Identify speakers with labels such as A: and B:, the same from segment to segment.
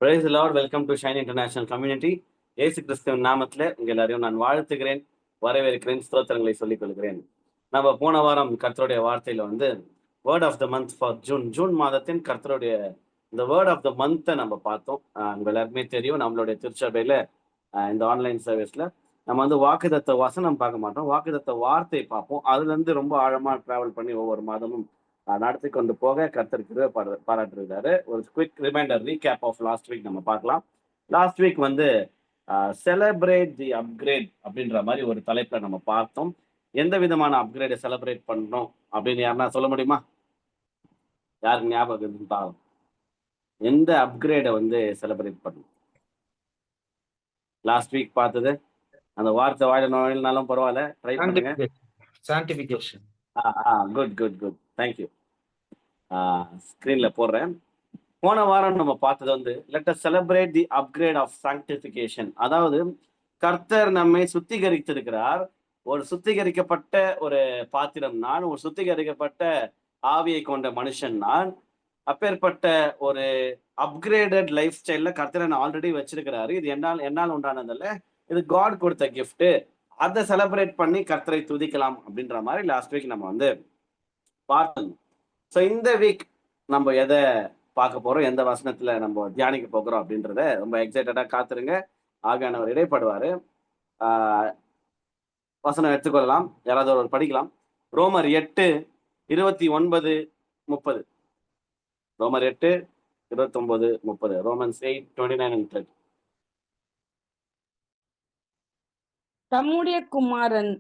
A: Price Lord. Welcome to Shine International community. ஏசு கிறிஸ்துவின் நாமத்தில் உங்கள் எல்லாரையும் நான் வாழ்த்துகிறேன், வரவேற்கிறேன், ஸ்தோத்திரங்களை சொல்லிக் கொள்கிறேன். நம்ம போன வாரம் கர்த்தருடைய வார்த்தையில word of the month for June மாதத்தின் கர்த்தருடைய இந்த வேர்ட் ஆஃப் த மந்த்தை நம்ம பார்த்தோம். உங்க எல்லாருக்குமே தெரியும், நம்மளுடைய திருச்சபையில இந்த ஆன்லைன் சர்வீஸ்ல நம்ம வாக்குதத்த வசனம் பார்க்க மாட்டோம், வாக்குதத்த வார்த்தை பார்ப்போம். அதுல இருந்து ரொம்ப ஆழமா டிராவல் பண்ணி ஒவ்வொரு மாதமும் நடத்தி கொண்டு போக கர்த்தருக்கு பாராட்டிருக்காரு. ஒரு quick reminder recap of last week நம்ம பார்க்கலாம். Last week celebrate the upgrade அப்படின்ற மாதிரி ஒரு தலைப்புல நம்ம பார்த்தோம். எந்த விதமான அப்கிரேடை செலிப்ரேட் பண்ணணும் அப்படின்னு யாருன்னா சொல்ல முடியுமா? யாருக்கு ஞாபகம் இருந்தாலும் எந்த அப்கிரேடை செலிப்ரேட் பண்ணணும்? லாஸ்ட் வீக் பார்த்தது அந்த வார்த்தை வாயில நோயினாலும் பரவாயில்ல, ட்ரை பண்ணுங்க.
B: Sanctification.
A: Good good good, thank you. ஸ்கிரீன்ல போடுறேன். போன வாரம் நம்ம பார்த்தது let us celebrate the upgrade of sanctification. அதாவது கர்த்தர் நம்மை சுத்திகரித்திருக்கிறார். ஒரு சுத்திகரிக்கப்பட்ட ஒரு பாத்திரம் நான், ஒரு சுத்திகரிக்கப்பட்ட ஆவியை கொண்ட மனுஷன் நான். அப்பேற்பட்ட ஒரு அப்கிரேடட் லைஃப் ஸ்டைல்ல கர்த்தர் என்ன ஆல்ரெடி வச்சிருக்கிறாரு. இது என்னால் உண்டானதில்ல, இது காட் கொடுத்த கிஃப்ட். அதை செலிப்ரேட் பண்ணி கர்த்தரை துதிக்கலாம் அப்படின்ற மாதிரி லாஸ்ட் வீக் நம்ம பார்த்தோம். ஸோ இந்த வீக் நம்ம எதை பார்க்க போறோம், எந்த வசனத்துல நம்ம தியானிக்க போகிறோம் அப்படின்றத ரொம்ப எக்ஸைட்டடா காத்துருங்க. ஆவியானவர் இடைப்படுவாரு. வசனம் எடுத்துக்கொள்ளலாம், யாராவது ஒரு படிக்கலாம். ரோமர் 8:29-30. ரோமர் 8:29-30. Romans 8:29 and 30.
C: தம்முடைய குமாரன்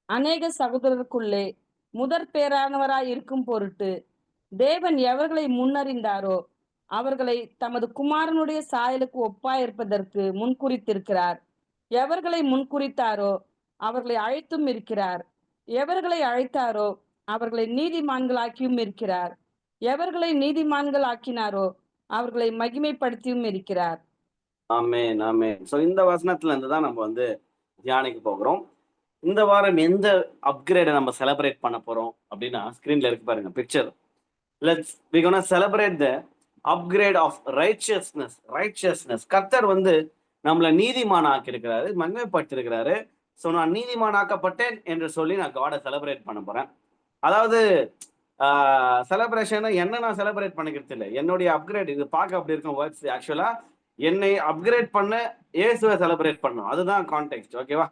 C: அநேக சகோதரருக்குள்ளே முதற் பேரானவராய் இருக்கும் பொருட்டு தேவன் எவர்களை முன்னறிந்தாரோ அவர்களை தமது குமாரனுடைய சாயலுக்கு ஒப்பாயிருப்பதற்கு முன்குறித்திருக்கிறார். எவர்களை முன்குறித்தாரோ அவர்களை அழைத்தும் இருக்கிறார். எவர்களை அழைத்தாரோ அவர்களை நீதிமான்களாக்கியும் இருக்கிறார். எவர்களை நீதிமான்கள் ஆக்கினாரோ அவர்களை மகிமைப்படுத்தியும் இருக்கிறார்.
A: ஆமென், ஆமென். சோ இந்த வசனத்துல இருந்து தான் நம்ம தியானிக்க போகிறோம். இந்த வாரம் எந்த அப்கிரேடை நம்ம செலிப்ரேட் பண்ண போறோம் அப்படின்னா, ஸ்கிரீன்ல இருக்கு பாருங்க picture. we're gonna celebrate the upgrade of righteousness. கர்த்தர் நம்மளை நீதிமான் ஆக்கியிருக்கிறாரு, மகிமைப்படுத்திருக்கிறாரு. ஸோ நான் நீதிமானாக்கப்பட்டேன் என்று சொல்லி நான் காடை செலிப்ரேட் பண்ண போறேன். அதாவது செலிப்ரேஷன் என்ன நான் செலிப்ரேட் பண்ணிக்கிறது இல்லை, என்னுடைய அப்கிரேட். இது பார்க்க அப்படி இருக்கும் வேர்ட்ஸ், ஆக்சுவலா என்னை அப்கிரேட் பண்ண இயேசுவை செலிப்ரேட் பண்ணும், அதுதான் கான்டெக்ட். ஓகேவா?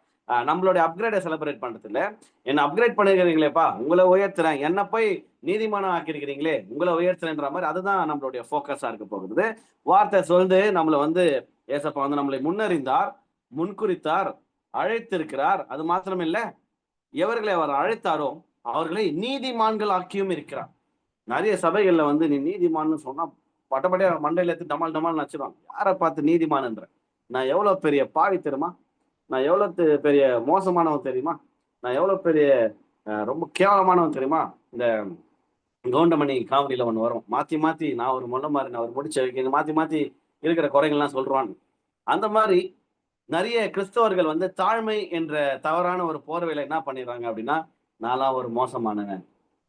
A: நம்மளுடைய அப்கிரேடை செலிப்ரேட் பண்றது இல்லை. என்ன அப்கிரேட் பண்ணிருக்கிறீங்களேப்பா, உங்களை உயர்த்துறேன், என்ன போய் நீதிமானம் ஆக்கியிருக்கிறீங்களே, உங்களை உயர்த்துறேன்ற மாதிரி அதுதான் நம்மளுடைய ஃபோக்கஸா இருக்க போகுது. வார்த்தை சொல்லுது, நம்மளை ஏசப்பா நம்மளை முன்னறிந்தார், முன்குறித்தார், அழைத்திருக்கிறார். அது மாத்திரம் இல்லை, எவர்களை அவர் அழைத்தாரோ அவர்களை நீதிமான்கள் ஆக்கியும் இருக்கிறார். நிறைய சபைகள்ல நீ நீதிமான்னு சொன்னா பட்டப்பட்டியா மண்டையில எடுத்து டமால் டமால் நச்சுருவாங்க. யாரை பார்த்து நீதிமான்ன்ற? நான் எவ்வளவு பெரிய பாவி தெரியுமா, நான் எவ்வளவு பெரிய மோசமானவன் தெரியுமா, நான் எவ்வளவு பெரிய ரொம்ப கேவலமானவன் தெரியுமா. இந்த கவுண்டமணி காமெடியில ஒண்ணு வரும், மாத்தி மாத்தி நான் ஒரு மொல்ல மாதிரி நான் ஒரு முடிச்ச வைக்க, மாத்தி மாத்தி இருக்கிற குறைகள்லாம் சொல்றான்னு. அந்த மாதிரி நிறைய கிறிஸ்தவர்கள் தாழ்மை என்ற தவறான ஒரு போர்வையில என்ன பண்ணிடுறாங்க அப்படின்னா, நான்லாம் ஒரு மோசமானவன்,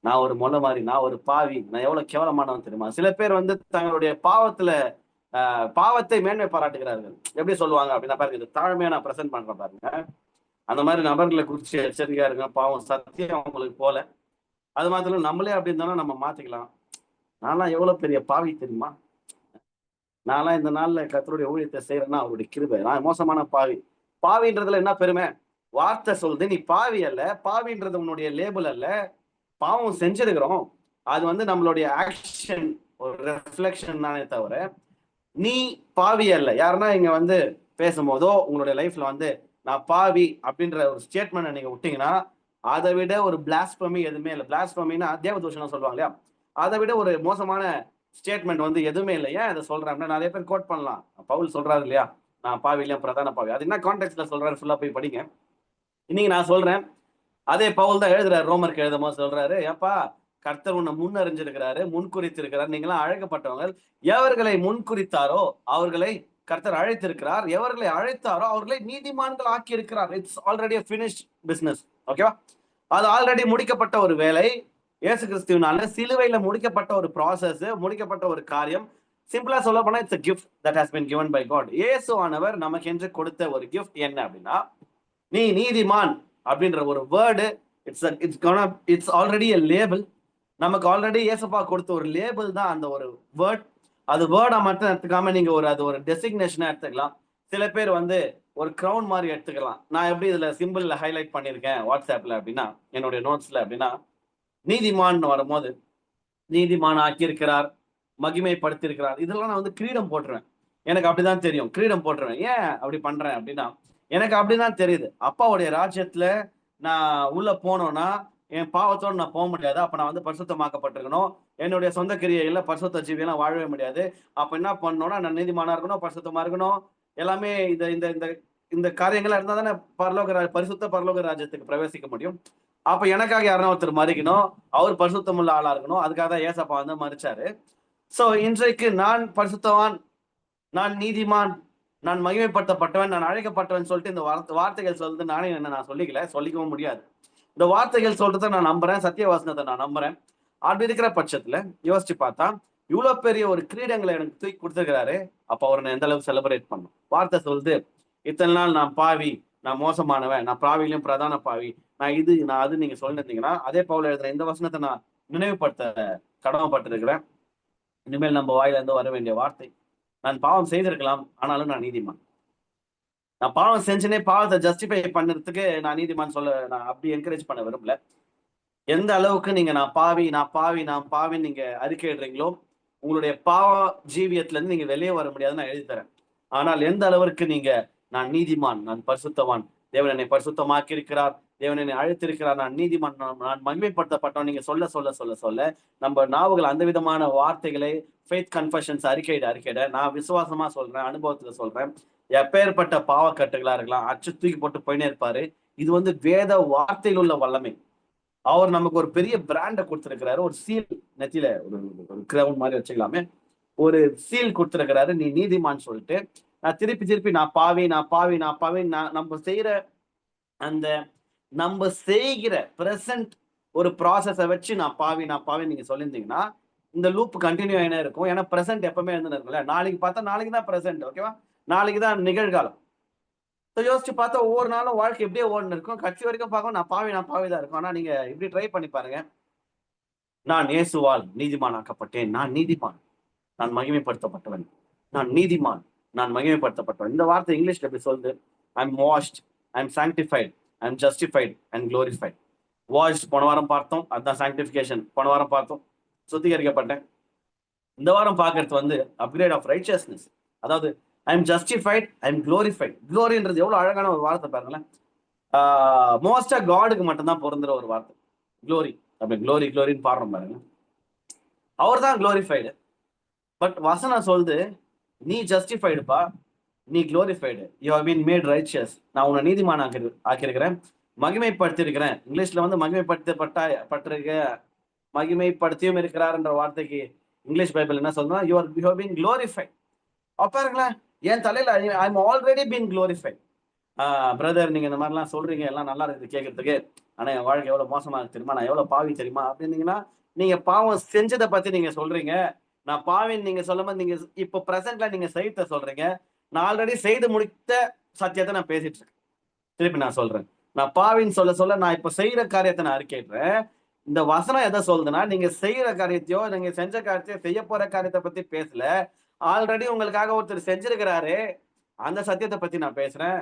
A: நான் ஒரு மொல்ல மாதிரி, நான் ஒரு பாவி, நான் எவ்வளவு கேவலமானவன் தெரியுமா. சில பேர் தங்களுடைய பாவத்தை மேன்மை பாராட்டுகிறார்கள். எப்படி சொல்லுவாங்க அப்படின்னா, பாருங்க, இந்த தாழ்மையா நான் பிரசன்ட் பண்றேன் பாருங்க. அந்த மாதிரி நபர்களை குறிச்சு எச்சரிக்கையா இருங்க. பாவம் சத்தியம் அவங்களுக்கு போல. அது மாத்திரம் நம்மளே அப்படி இருந்தாலும் நம்ம மாத்திக்கலாம். நான்லாம் எவ்வளவு பெரிய பாவி தெரியுமா, நான்லாம் இந்த நாள்ல கர்த்தருடைய ஊழியத்தை செய்யறேன்னா அவருடைய கிருபை, நான் மோசமான பாவி. பாவின்றதுல என்ன பெருமை? வார்த்தை சொல்லுது, நீ பாவி அல்ல, பாவின்றது உன்னுடைய லேபிள் அல்ல. பாவம் செஞ்சிருக்கிறோம், அது நம்மளுடைய ஆக்ஷன், ஒரு ரெஃப்ளெக்ஷன் தானே தவிர நீ பாவி அல்ல. யாருன்னா இங்க பேசும்போதோ உங்களுடைய லைஃப்ல நான் பாவி அப்படின்ற ஒரு ஸ்டேட்மெண்ட் நீங்க விட்டீங்கன்னா, அதை விட ஒரு பிளாஸ்பமி எதுவுமே இல்லை. பிளாஸ்பமின்னா தேவதூஷணம் சொல்லுவாங்க இல்லையா, அதை விட ஒரு மோசமான ஸ்டேட்மெண்ட் எதுவுமே இல்லை. ஏன் அதை சொல்றேன்? நிறைய பேர் கோட் பண்ணலாம். பவுல் சொல்றாரு இல்லையா, நான் பாவிலையும் பிரதான பாவி. அது என்ன கான்டெக்ட்ல சொல்றாரு, ஃபுல்லா போய் படிங்க. இன்னைக்கு நான் சொல்றேன், அதே பவுல் தான் எழுதுறாரு. ரோமருக்கு எழுதும் சொல்றாரு, ஏப்பா கர்த்தர் உன்னை முன்னறிஞ்சிருக்கிறாரு, முன்குறித்திருக்கிறார், நீங்களாம் அழைக்கப்பட்டவங்க. எவர்களை முன்குறித்தாரோ அவர்களை கர்த்தர் அழைத்திருக்கிறார், எவர்களை அழைத்தாரோ அவர்களை நீதிமான்கள் ஆக்கி இருக்கிறார். It's already finished business. ஓகேவா? அது ஆல்ரெடி முடிக்கப்பட்ட ஒரு வேலை. இயேசு கிறிஸ்துவினால சிலுவையில முடிக்கப்பட்ட ஒரு ப்ராசஸ், முடிக்கப்பட்ட ஒரு காரியம். சிம்பிளா சொல்ல போனா it's gift that has been given by God. Yesu ஆனவர் நமக்கு என்று கொடுத்த ஒரு கிஃப்ட் என்ன அப்படின்னா, நீ நீதிமான் அப்படின்ற ஒரு word. It's already a label. நமக்கு ஆல்ரெடி ஏசப்பா கொடுத்த ஒரு லேபிள் தான் அந்த ஒரு வேர்ட். அது வேர்டா மட்டும் எடுத்துக்காம நீங்க அது ஒரு டெசிக்னேஷனா எடுத்துக்கலாம். சில பேர் ஒரு கிரவுன் மாதிரி எடுத்துக்கலாம். நான் எப்படி இதுல சிம்பிள்ல ஹைலைட் பண்ணியிருக்கேன் வாட்ஸ்அப்ல அப்படின்னா, என்னுடைய நோட்ஸ்ல அப்படின்னா, நீதிமான் வரும்போது நீதிமான் ஆக்கியிருக்கிறார், மகிமைப்படுத்தியிருக்கிறார், இதெல்லாம் நான் கிரீடம் போட்டுருவேன். எனக்கு அப்படிதான் தெரியும், கிரீடம் போட்டுருவேன். ஏன் அப்படி பண்றேன் அப்படின்னா, எனக்கு அப்படிதான் தெரியுது, அப்பாவுடைய ராஜ்யத்துல நான் உள்ள போனோம்னா என் பாவத்தோடு நான் போக முடியாது. அப்ப நான் பரிசுத்தமாக்கப்பட்டிருக்கணும். என்னுடைய சொந்த கிரியைகள்ல பரிசுத்த ஜீவியெல்லாம் வாழவே முடியாது. அப்ப என்ன பண்ணணும்னா, நான் நீதிமானா இருக்கணும், பரிசுத்தமா இருக்கணும். எல்லாமே இந்த இந்த இந்த இந்த காரியங்கள் இருந்தா தானே பரிசுத்த பரலோக ராஜ்யத்துக்கு பிரவேசிக்க முடியும். அப்ப எனக்காக யாருன்னா ஒருத்தர் மறிக்கணும், அவர் பரிசுத்தமுள்ள ஆளா இருக்கணும். அதுக்காக தான் ஏசப்பா மறிச்சாரு. சோ இன்றைக்கு நான் பரிசுத்தவான், நான் நீதிமான், நான் மகிமைப்படுத்தப்பட்டவன், நான் அழைக்கப்பட்டவன் சொல்லிட்டு இந்த வார்த்தைகள் சொல்றது நானே நான் சொல்லிக்கவும் முடியாது. இந்த வார்த்தைகள் சொல்றதை நான் நம்புறேன், சத்தியவாசனத்தை நான் நம்புறேன். அப்படி இருக்கிற பட்சத்துல யோசிச்சு பார்த்தா, இவ்வளவு பெரிய ஒரு கிரீடங்களை எனக்கு தூக்கி கொடுத்துருக்கிறாரு. அப்ப அவரை எந்த அளவுக்கு செலிப்ரேட் பண்ணும். வார்த்தை சொல்லுது, இத்தனை நாள் நான் பாவி, நான் மோசமானவன், நான் பாவிலையும் பிரதான பாவி, நான் இது நான் அது நீங்க சொல்லிருந்தீங்கன்னா, அதே பவுல் எழுதுற இந்த வசனத்தை நான் நினைவுபடுத்த கடமைப்பட்டிருக்கிறேன். இனிமேல் நம்ம வாயில இருந்து வர வேண்டிய வார்த்தை, நான் பாவம் செய்திருக்கலாம், ஆனாலும் நான் நீதிமான். நான் பாவம் செஞ்சனே பாவத்தை ஜஸ்டிஃபை பண்ணுறதுக்கு நான் நீதிமான் நான் அப்படி என்கரேஜ் பண்ண விரும்பல. எந்த அளவுக்கு நீங்க நான் பாவின்னு நீங்க அறிக்கையிடுறீங்களோ, உங்களுடைய பாவ ஜீவியத்துல இருந்து நீங்க வெளியே வர முடியாதுன்னு நான் எழுதி தரேன். ஆனால் எந்த அளவிற்கு நீங்க நான் நீதிமான், நான் பரிசுத்தவான், தேவன் என்னை பரிசுத்தமாக்கி இருக்கிறார், தேவன் என்னை அழைத்திருக்கிறார், நான் நீதிமான், நான் மகிமைப்படுத்தப்பட்டவன் நீங்க சொல்ல சொல்ல சொல்ல சொல்ல நம்ம நாவுகள் அந்த விதமான வார்த்தைகளை ஃபெய்த் கன்ஃபெஷன்ஸ் அறிக்கையிட நான் விசுவாசமா சொல்றேன், அனுபவத்துல சொல்றேன். எப்பேற்பட்ட பாவக்கட்டுகளா இருக்கலாம், அச்சு தூக்கி போட்டு போயினே இருப்பாரு. இது வேத வார்த்தையில் உள்ள வல்லமை. அவர் நமக்கு ஒரு பெரிய பிராண்டை கொடுத்திருக்கிறாரு, ஒரு சீல் நெத்தியில ஒரு கிரவுன் மாதிரி வச்சுக்கலாமே, ஒரு சீல் கொடுத்திருக்கிறாரு, நீ நீதிமான் சொல்லிட்டு. நான் திருப்பி நான் பாவி நம்ம செய்கிற பிரசன்ட் ஒரு ப்ராசஸை வச்சு நான் பாவி நீங்க சொல்லியிருந்தீங்கன்னா இந்த லூப் கண்டினியூ ஆகினே இருக்கும். ஏன்னா பிரசன்ட் எப்பவுமே இருக்குல்ல, நாளைக்கு பார்த்தா நாளைக்கு தான் பிரசன்ட், ஓகேவா, நாளைக்கு தான் நிகழ்காலம். யோசிச்சு பார்த்தா ஒவ்வொரு நாளும் வாழ்க்கை எப்படியே ஓடுன்னு இருக்கும். கட்சி வரைக்கும் பார்க்கும் நான் பாவி தான் இருக்கும். ஆனா நீங்க இப்படி ட்ரை பண்ணி பாருங்க, நான் இயேசுவால் நீதிமானாக்கப்பட்டேன், நான் நீதிமான், நான் மகிமைப்படுத்தப்பட்டவன், நான் நீதிமான், நான் மகிமைப்படுத்தப்பட்டவன். இந்த வார்த்தை இங்கிலீஷ்ல எப்படி சொல்லுது? I am washed, I am sanctified, I am justified and glorified. Washed போன வாரம் பார்த்தோம், அதுதான் சாங்டிஃபிகேஷன். போன வாரம் பார்த்தோம் சுத்திகரிக்கப்பட்டேன். இந்த வாரம் பார்க்கறது அப்கிரேட் ஆஃப் ரைச்சியஸ்னஸ். அதாவது I am justified, I am glorified. க்ளோரின்றது எவ்வளவு அழகான ஒரு வார்த்தை பாருங்களேன். மோஸ்டா காடுக்கு மட்டும்தான் பொருந்துற ஒரு வார்த்தை க்ளோரி. அப்படி க்ளோரின்னு பாடுறோம் பாருங்க, அவர் தான் க்ளோரிஃபைடு. பட் வசனம் சொல்லுது, நீ ஜஸ்டிஃபைடுப்பா, நீ glorified, you have been made righteous. நான் உன்னை நீதிமான் ஆக்கியிருக்கிறேன், மகிமைப்படுத்தியிருக்கிறேன். இங்கிலீஷ்ல மகிமைப்படுத்தப்பட்டிருக்க, மகிமைப்படுத்தியும் இருக்கிறார் என்ற வார்த்தைக்கு இங்கிலீஷ் பைபிள் என்ன சொல்றா? You have been glorified. பாருங்களேன், என் தலையில I am already been glorified. Brother, நீங்க இந்த மாதிரிலாம் சொல்றீங்க, எல்லாம் நல்லா இருக்குது கேட்கறதுக்கு, ஆனா என் வாழ்க்கை எவ்வளவு மோசமா இருக்கு தெரியுமா, நான் எவ்வளவு பாவி தெரியுமா அப்படின்னீங்கன்னா, நீங்க பாவம் செஞ்சதை பத்தி நீங்க சொல்றீங்க. நான் பாவின்னு நீங்க சொல்லும்போது நீங்க இப்போ பிரசன்ட்ல நீங்க செய்த சொல்றீங்க. நான் ஆல்ரெடி செய்து முடித்த சத்தியத்தை நான் பேசிட்டு இருக்கேன். திருப்பி நான் சொல்றேன், நான் பாவின்னு சொல்ல நான் இப்ப செய்யற காரியத்தை நான் அறிக்கையிடுறேன். இந்த வசனம் எதை சொல்லுதுன்னா, நீங்க செய்யற காரியத்தையோ நீங்க செஞ்ச காரியத்தையோ செய்ய போற காரியத்தை பத்தி பேசல, ஆல்ரெடி உங்களுக்காக ஒருத்தர் செஞ்சிருக்கிறாரு, அந்த சத்தியத்தை பத்தி நான் பேசுறேன்.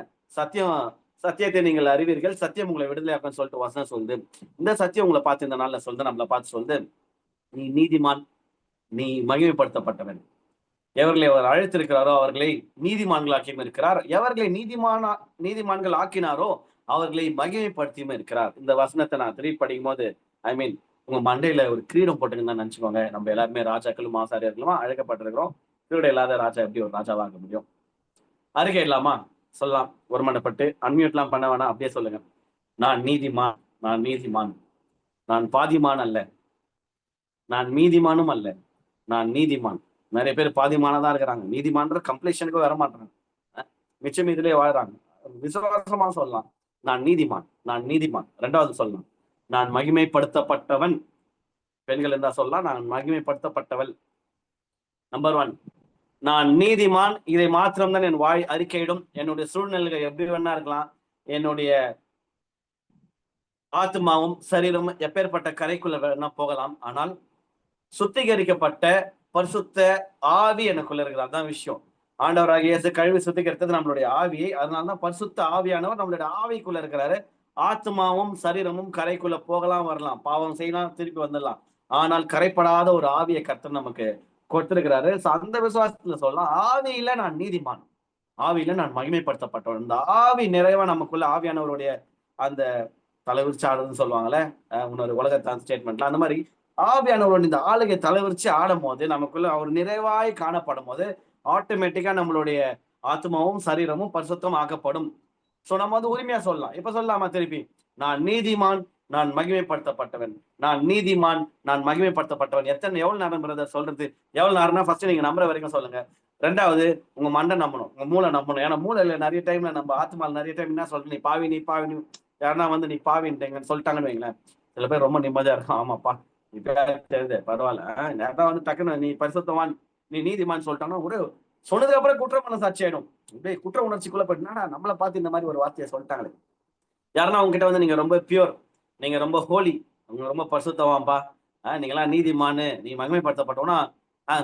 A: சத்தியத்தை நீங்கள் அறிவீர்கள், சத்தியம் உங்களை விடுதலையாக்கும்னு சொல்லிட்டு வசனம் சொல்லுது. இந்த சத்தியம் உங்களை பார்த்து இந்த நாள்ல சொல்லுது, நம்மளை பார்த்து சொல்லுது, நீ நீதிமான், நீ மகிமைப்படுத்தப்பட்டவன். எவர்களை அவர் அழைத்திருக்கிறாரோ அவர்களை நீதிமான்களாக்கியும் இருக்கிறார், எவர்களை நீதிமான்கள் ஆக்கினாரோ அவர்களை மகிமைப்படுத்தியும் இருக்கிறார். இந்த வசனத்தை நான் திருப்பி படிக்கும் போது உங்க மண்டையில ஒரு கிரீடம் போட்டுன்னு தான் நினைச்சுக்கோங்க. நம்ம எல்லாருமே ராஜாக்களும் ஆசாரியர்களுமா அழைக்கப்பட்டிருக்கிறோம். கிரீடம் இல்லாத ராஜா எப்படி ஒரு ராஜாவா ஆக முடியும்? அறிக்கை இல்லாமா சொல்லலாம், ஒருமனப்பட்டு அன்மியூட்லாம் பண்ண வேணாம், அப்படியே சொல்லுங்க, நான் நீதிமான், நான் நீதிமான், நான் பாதிமான் அல்ல, நான் மீதிமானும் அல்ல, நான் நீதிமான். நிறைய பேர் பாதிமானதான் இருக்கிறாங்க, நீதிமான்ற கம்ப்ளீஷனுக்கு வர மாட்டாங்க, மிச்சம் இதுலயே வாழ்றாங்க. விசுவாசமா சொல்லலாம், நான் நீதிமான், நான் நீதிமான். ரெண்டாவது சொல்லலாம், நான் மகிமைப்படுத்தப்பட்டவன். பெண்கள் இருந்தா சொல்லலாம், நான் மகிமைப்படுத்தப்பட்டவள். நம்பர் 1, நான் நீதிமான், இதை மாத்திரம்தான் என் வாய் அறிக்கையிடும். என்னுடைய சூழ்நிலைகள் எப்படி வேணா இருக்கலாம், என்னுடைய ஆத்மாவும் சரீரமும் எப்பேற்பட்ட கரைக்குள்ள வேணா போகலாம், ஆனால் சுத்திகரிக்கப்பட்ட பரிசுத்த ஆவி எனக்குள்ள இருக்கிறது. அதான் விஷயம். ஆண்டவராகிய இயேசு கழுவி சுத்திகரித்தது நம்மளுடைய ஆவியை. அதனாலதான் பரிசுத்த ஆவியானவர் நம்மளுடைய ஆவிக்குள்ள இருக்கிறாரு. ஆத்மாவும் சரீரமும் கரைக்குள்ள போகலாம், வரலாம், பாவம் செய்யலாம், திருப்பி வந்துடலாம். ஆனால் கரைப்படாத ஒரு ஆவியை கர்த்தர் நமக்கு கொடுத்திருக்கிறாரு. அந்த விசுவாசத்துல சொல்லலாம், ஆவியில நான் நீதிமான், ஆவியில நான் மகிமைப்படுத்தப்பட்டவன். இந்த ஆவி நிறைவா நமக்குள்ள ஆவியானவருடைய அந்த தலைவிரிச்சு ஆடுறதுன்னு சொல்லுவாங்கல்ல, இன்னொரு உலகத்தான் ஸ்டேட்மெண்ட்ல, அந்த மாதிரி ஆவியானவரோட இந்த ஆளுகை தலைவிரிச்சு ஆடும் போது நமக்குள்ள அவர் நிறைவாய் காணப்படும் போது ஆட்டோமேட்டிக்கா நம்மளுடைய ஆத்மாவும் சரீரமும் பரிசுத்தம் ஆக்கப்படும். சோ நம்ம வந்து உரிமையா சொல்லலாம். இப்ப சொல்லலாமா திருப்பி, நான் நீதிமான், நான் மகிமைப்படுத்தப்பட்டவன், நான் நீதிமான், நான் மகிமைப்படுத்தப்பட்டவன். எவ்வளவு நேரம் பிரதர் சொல்றது? எவ்வளவு நேரம்னா ஃபர்ஸ்ட் நீங்க நம்புற வரைக்கும் சொல்லுங்க. ரெண்டாவது, உங்க மண்டை நம்பணும், உங்க மூளை நம்பணும். ஏன்னா மூளையில நிறைய டைம்ல நம்ம ஆத்மால நிறைய டைம் என்ன சொல்றேன், நீ பாவி, நீ பாவி, நீ யாருன்னா வந்து நீ பாவின்ட்டீங்கன்னு சொல்லிட்டாங்கன்னு வைங்களேன், சில பேர் ரொம்ப நிம்மதியா இருக்கும். ஆமாப்பா இப்ப தெரியுது, பரவாயில்ல, நேரம் வந்து டக்குன்னு நீ பரிசுத்தவான், நீ நீதிமான் சொல்லிட்டாங்கன்னா ஒரு சொன்னதுக்கு அப்புறம் குற்ற மனசாட்சி ஆயிடும். இப்படியே குற்ற உணர்ச்சிக்குள்ள போயிட்டுனா நம்மளை பார்த்து இந்த மாதிரி ஒரு வார்த்தையை சொல்லிட்டாங்களே. யாருன்னா உங்ககிட்ட வந்து நீங்க ரொம்ப பியூர், நீங்க ரொம்ப ஹோலி, உங்க ரொம்ப பரிசுத்தவான்பா, நீங்களாம் நீதிமானு, நீ மகிமைப்படுத்தப்பட்டோம்னா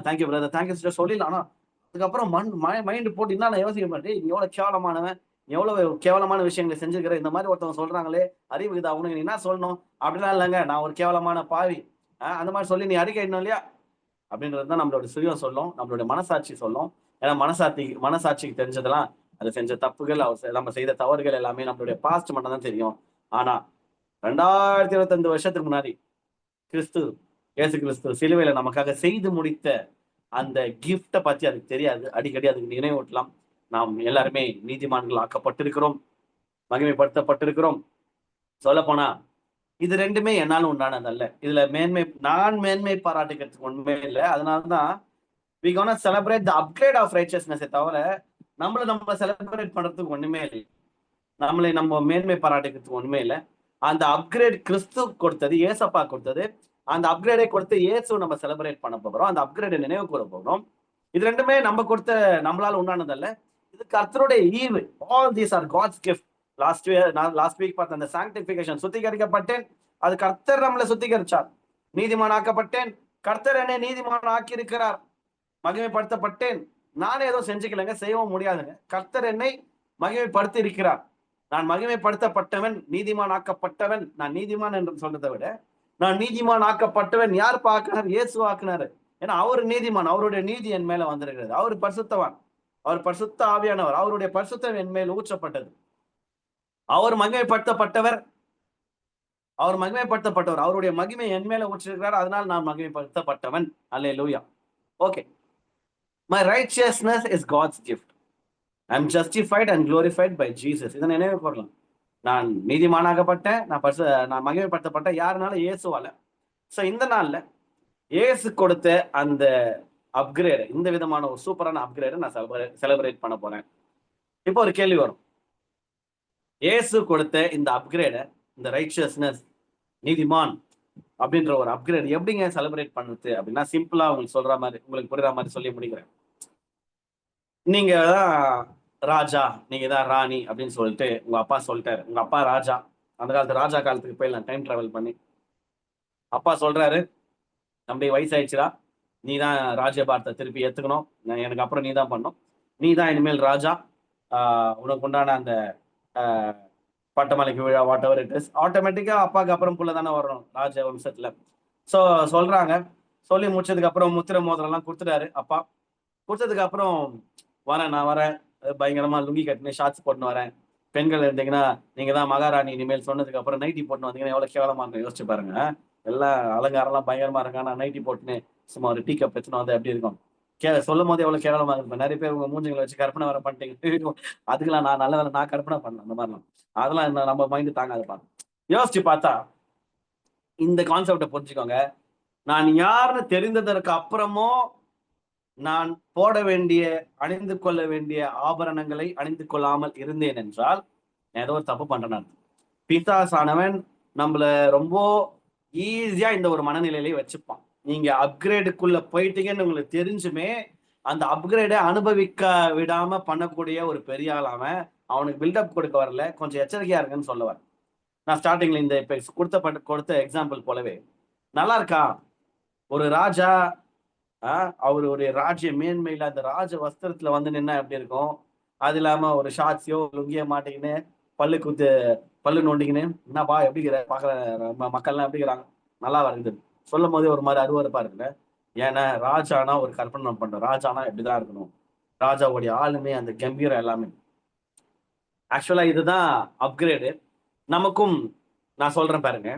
A: தேங்க்யூ பிரதர், தேங்க்யூ சிஸ்டர் சொல்லிடலாம். ஆனா அதுக்கப்புறம் மைண்டு போட்டு என்ன யோசிக்க மாட்டேன், நீ எவ்வளவு கேவலமானவன், எவ்வளவு கேவலமான விஷயங்களை செஞ்சுக்கிற, இந்த மாதிரி ஒருத்தவங்க சொல்றாங்களே, அறிவு இதா உனக்கு, நீ என்ன சொல்லணும்? அப்படிலாம் இல்லைங்க, நான் ஒரு கேவலமான பாவி, அந்த மாதிரி சொல்லி நீ அறிக்கையிடணும் இல்லையா அப்படின்றதுதான் நம்மளோட சுயம் சொல்லும், நம்மளுடைய மனசாட்சி சொல்லும். ஏன்னா மனசாட்சிக்கு தெரிஞ்சதெல்லாம் அது செஞ்ச தப்புகள், நம்ம செய்த தவறுகள் எல்லாமே நம்மளுடைய பாஸ்ட் மட்டும் தான் தெரியும். ஆனா 2025 வருஷத்துக்கு முன்னாடி இயேசு கிறிஸ்து சிலுவையில நமக்காக செய்து முடித்த அந்த கிஃப்டை பத்தி அதுக்கு தெரியாது. அடிக்கடி அதுக்கு நினைவூட்டலாம். நாம் எல்லாருமே நீதிமான்கள் ஆக்கப்பட்டிருக்கிறோம், மகிமைப்படுத்தப்பட்டிருக்கிறோம். சொல்ல போனா இது ரெண்டுமே என்னாலும் உண்டானதல்ல. இதுல நான் மேன்மை பாராட்டுக்கிறதுக்கு ஒண்ணுமே இல்லை. அதனாலதான் we gonna celebrate the upgrade of righteousness தவிர நம்ம செலிப்ரேட் பண்றதுக்கு ஒண்ணுமே இல்லை. நம்மளை நம்ம மேன்மை பாராட்டுக்கிறதுக்கு ஒண்ணுமே இல்லை. அந்த அப்கிரேட் கிறிஸ்து கொடுத்தது, ஏசப்பா கொடுத்தது. அந்த அப்கிரேடை கொடுத்து இயேசு நம்ம செலிப்ரேட் பண்ண போகிறோம், அந்த அப்கிரேடை நினைவு கூற போகிறோம். இது ரெண்டுமே நம்ம கொடுத்த, நம்மளால உண்டானதல்ல. இது கர்த்தருடைய ஈவு. All these are God's gift. Last week பார்த்த அந்த சாங்டிபிகேஷன், சுத்திகரிக்கப்பட்டேன், அது கர்த்தர் நம்மளை சுத்திகரிச்சார். நீதிமான் ஆக்கப்பட்டேன், கர்த்தர் என்னை நீதிமான் ஆக்கி இருக்கிறார். மகிமைப்படுத்தப்பட்டேன், நானே ஏதோ செஞ்சுக்கலங்க, செய்யவும் முடியாதுங்க, கர்த்தர் என்னை மகிமைப்படுத்தி இருக்கிறார். நான் மகிமைப்படுத்தப்பட்டவன், நீதிமான் ஆக்கப்பட்டவன். நான் நீதிமான் என்று சொல்றதை விட நான் நீதிமான் ஆக்கப்பட்டவன். யார் பார்க்கிறார்? இயேசு ஆக்கினாரு. ஏன்னா அவர் நீதிமான், அவருடைய நீதி என் மேல வந்திருக்கிறது. அவர் பரிசுத்தவான், அவர் பரிசுத்த ஆவியானவர், அவருடைய பரிசுத்தம் என் மேல் ஊற்றப்பட்டது. அவர் மகிமைப்படுத்தப்பட்டவர், அவருடைய மகிமை என் மேல ஊற்றிருக்கிறார். அதனால் நான் மகிமைப்படுத்தப்பட்டவன். Hallelujah. Okay, my righteousness is God's gift. I am justified and glorified by Jesus. இதை நினைவு கூறலாம். நான் நீதிமானாகப்பட்டேன், நான் மகிமைப்படுத்தப்பட்டேன். யாருனால? இயேசுவால. சோ இந்த நாள்ல இயேசு கொடுத்த அந்த அப்கிரேட், இந்த விதமான ஒரு சூப்பரான அப்கிரேடை நான் செலிப்ரேட் பண்ண போறேன். இப்போ ஒரு கேள்வி வரும், இயேசு கொடுத்த இந்த அப்கிரேடை, இந்த ரைச்சியஸ்னஸ், நீதிமான் அப்படின்ற ஒரு அப்கிரேட் எப்படிங்க செலிப்ரேட் பண்ணுறது அப்படின்னா, சிம்பிளா உங்களுக்கு சொல்ற மாதிரி, உங்களுக்கு புரியுற மாதிரி சொல்லி முடிக்கிறேன். நீங்க தான் ராஜா, நீங்க தான் ராணி அப்படின்னு சொல்லிட்டு உங்க அப்பா சொல்லிட்டாரு. உங்க அப்பா ராஜா, அந்த காலத்து ராஜா காலத்துக்கு போயிடலாம் டைம் டிராவல் பண்ணி. அப்பா சொல்றாரு, தம்பி வயசாயிடுச்சுடா, நீ தான் ராஜ்யபாரத்தை திருப்பி ஏத்துக்கணும், எனக்கு அப்புறம் நீ தான் பண்ணணும், நீ தான் இனிமேல் ராஜா, உனக்கு உண்டான அந்த பட்டமலைக்கு விழா வாட் எவர் இட் இஸ், ஆட்டோமேட்டிக்கா அப்பாவுக்கு அப்புறம் புள்ள தானே வரணும் ராஜ வம்சத்துல. ஸோ சொல்றாங்க. சொல்லி முடிச்சதுக்கு அப்புறம் முத்திரை மோதிரம் எல்லாம் கொடுத்துட்டாரு அப்பா. கொடுத்ததுக்கு அப்புறம் நான் வரேன், பயங்கரமா லுங்கி கட்டினு ஷார்ட்ஸ் போட்டுன்னு வரேன். பெண்கள் இருந்தீங்கன்னா நீங்க தான் மகாராணி இனிமேல் சொன்னதுக்கு அப்புறம் நைட்டி போட்டுன்னு வந்தீங்கன்னா எவ்வளவு கேவலமா இருக்கும் யோசிச்சு பாருங்க. எல்லாம் அலங்காரம்லாம் பயங்கரமா இருக்காங்க, நான் நைட்டி போட்டுன்னு சும்மா ஒரு டீ கப் எடுத்துன்னு வந்து எப்படி இருக்கும், சொல்லும் போது எவ்வளவு கேவலமா இருக்கும். நிறைய பேர் உங்க மூஞ்சிகளை வச்சு கற்பனை வர பண்ணிட்டீங்க. அதுக்கெல்லாம் நான் நல்ல வேலை நான் கற்பனை பண்ணேன். அந்த மாதிரிலாம் அதெல்லாம் நம்ம மைண்டு தாங்காது. பாருங்க, யோசிச்சு பார்த்தா இந்த கான்செப்டை புரிஞ்சுக்கோங்க. நான் யாருன்னு தெரிந்ததற்கு அப்புறமும் நான் போட வேண்டிய, அணிந்து கொள்ள வேண்டிய ஆபரணங்களை அணிந்து கொள்ளாமல் இருந்தேன் என்றால் ஏதோ ஒரு தப்பு பண்றேன். பிசாசானவன் நம்மள ரொம்ப ஈஸியா இந்த ஒரு மனநிலையிலே வச்சுப்பான். நீங்க அப்கிரேடுக்குள்ள போயிட்டீங்கன்னு உங்களுக்கு தெரிஞ்சுமே அந்த அப்கிரேடை அனுபவிக்க விடாம பண்ணக்கூடிய ஒரு பெரிய ஆள் அவன். அவனுக்கு பில்டப் கொடுக்க வரல, கொஞ்சம் எச்சரிக்கையா இருக்குன்னு சொல்லுவேன். நான் ஸ்டார்டிங்ல இந்த இப்ப கொடுத்த எக்ஸாம்பிள் போலவே நல்லா இருக்கா ஒரு ராஜா, அவர் ஒரு ராஜ்ய மேன்மையில அந்த ராஜ வஸ்திரத்துல வந்து நின்னா எப்படி இருக்கும்? அது இல்லாம ஒரு ஷார்ட்ஸையோ லுங்கியோ மாட்டிக்கின்னு பல்லு நோண்டிக்கின்னு என்னப்பா எப்படி பாக்குற மக்கள்லாம் எப்படி இருக்கிறாங்க நல்லா வருது சொல்லும் போதே ஒரு மாதிரி அருவருப்பா இருக்குல்ல. ஏன்னா ராஜானா ஒரு கற்பனை நம்ம பண்றோம். ராஜானா எப்படிதான் இருக்கணும், ராஜாவுடைய ஆளுமே அந்த கம்பீரம் எல்லாமே. ஆக்சுவலா இதுதான் அப்கிரேடு. நமக்கும் நான் சொல்றேன் பாருங்க,